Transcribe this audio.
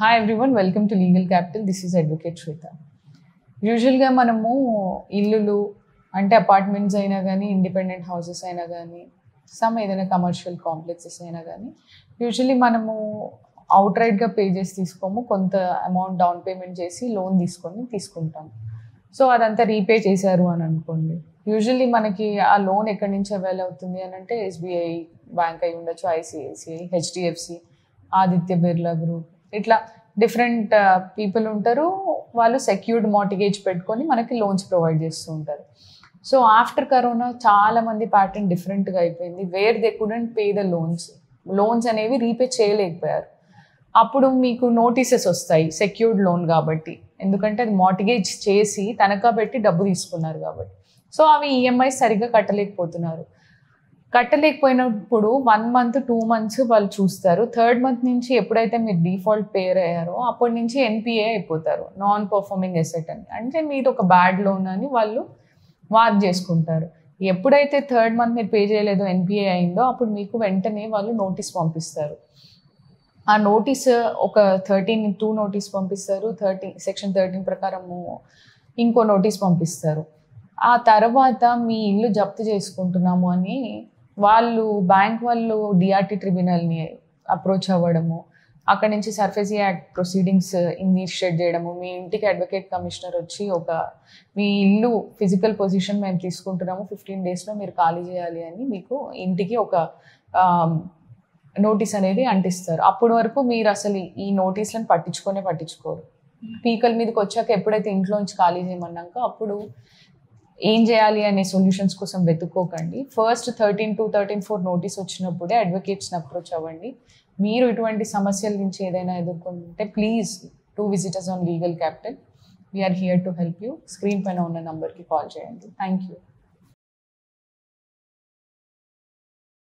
Hi everyone, welcome to Legal Capital. This is Advocate Shweta. యూజువల్గా మనము ఇల్లులు అంటే అపార్ట్మెంట్స్ అయినా కానీ ఇండిపెండెంట్ హౌసెస్ అయినా కానీ ఏదైనా కమర్షియల్ కాంప్లెక్సెస్ అయినా కానీ యూజువల్లీ మనము అవుట్ రైట్గా పే చేసి తీసుకోము, కొంత అమౌంట్ డౌన్ పేమెంట్ చేసి లోన్ తీసుకుంటాం. సో అదంతా రీపే చేశారు అని అనుకోండి, యూజువల్లీ మనకి ఆ లోన్ ఎక్కడి నుంచి అవైల్ అవుతుంది అని అంటే ఎస్బీఐ బ్యాంక్ అయి ఉండొచ్చు, ICICI, HDFC, Aditya Birla group, ఇట్లా డిఫరెంట్ పీపుల్ ఉంటారు. వాళ్ళు సెక్యూర్డ్ మార్టిగేజ్ పెట్టుకొని మనకి లోన్స్ ప్రొవైడ్ చేస్తూ ఉంటారు. సో ఆఫ్టర్ కరోనా చాలామంది ప్యాటర్న్ డిఫరెంట్గా అయిపోయింది. Where they couldn't pay the loans అనేవి రీపే చేయలేకపోయారు. అప్పుడు మీకు నోటీసెస్ వస్తాయి సెక్యూర్డ్ లోన్ కాబట్టి, ఎందుకంటే అది మార్టిగేజ్ చేసి తనఖా పెట్టి డబ్బు తీసుకున్నారు కాబట్టి. సో అవి ఈఎంఐ సరిగ్గా కట్టలేకపోయినప్పుడు 1 month 2 months వాళ్ళు చూస్తారు. 3rd month నుంచి ఎప్పుడైతే మీరు డిఫాల్ట్ పేర్ అయ్యారో అప్పటి నుంచి ఎన్పిఏ అయిపోతారు, నాన్ పర్ఫార్మింగ్ అసెట్ అని. అంటే మీరు ఒక బ్యాడ్ లోన్ అని వాళ్ళు మార్క్ చేసుకుంటారు. ఎప్పుడైతే 3rd month మీరు పే చేయలేదో, ఎన్పిఏ అయిందో, అప్పుడు మీకు వెంటనే వాళ్ళు నోటీస్ పంపిస్తారు. ఆ నోటీస్ ఒక 13(2) నోటీస్ పంపిస్తారు, సెక్షన్ 13 ప్రకారము ఇంకో నోటీస్ పంపిస్తారు. ఆ తర్వాత మీ ఇల్లు జప్తు చేసుకుంటున్నాము అని బ్యాంక్ వాళ్ళు డిఆర్టీ ట్రిబ్యునల్ని అప్రోచ్ అవ్వడము, అక్కడి నుంచి సర్ఫేసీ యాక్ట్ ప్రొసీడింగ్స్ ఇనిషియేట్ చేయడము, మీ ఇంటికి అడ్వకేట్ కమిషనర్ వచ్చి మీ ఇల్లు ఫిజికల్ పొజిషన్ మేము తీసుకుంటున్నాము, 15 daysలో మీరు ఖాళీ చేయాలి అని మీకు ఇంటికి ఒక నోటీస్ అనేది అంటిస్తారు. అప్పటి వరకు మీరు అసలు ఈ నోటీసులను పట్టించుకోరు. పీకల మీదకి వచ్చాక ఎప్పుడైతే ఇంట్లోంచి ఖాళీ చేయమన్నాక అప్పుడు ఏం చేయాలి అనే సొల్యూషన్స్ కోసం వెతుక్కోకండి. ఫస్ట్ 13(2)(13)(4) నోటీస్ వచ్చినప్పుడే అడ్వకేట్స్ని అప్రోచ్ అవ్వండి. మీరు ఇటువంటి సమస్యల నుంచి ఏదైనా ఎదుర్కొంటే please to visit us on legal capital. We're here to help you. Screen పైన ఉన్న నంబర్కి కాల్ చేయండి. Thank you.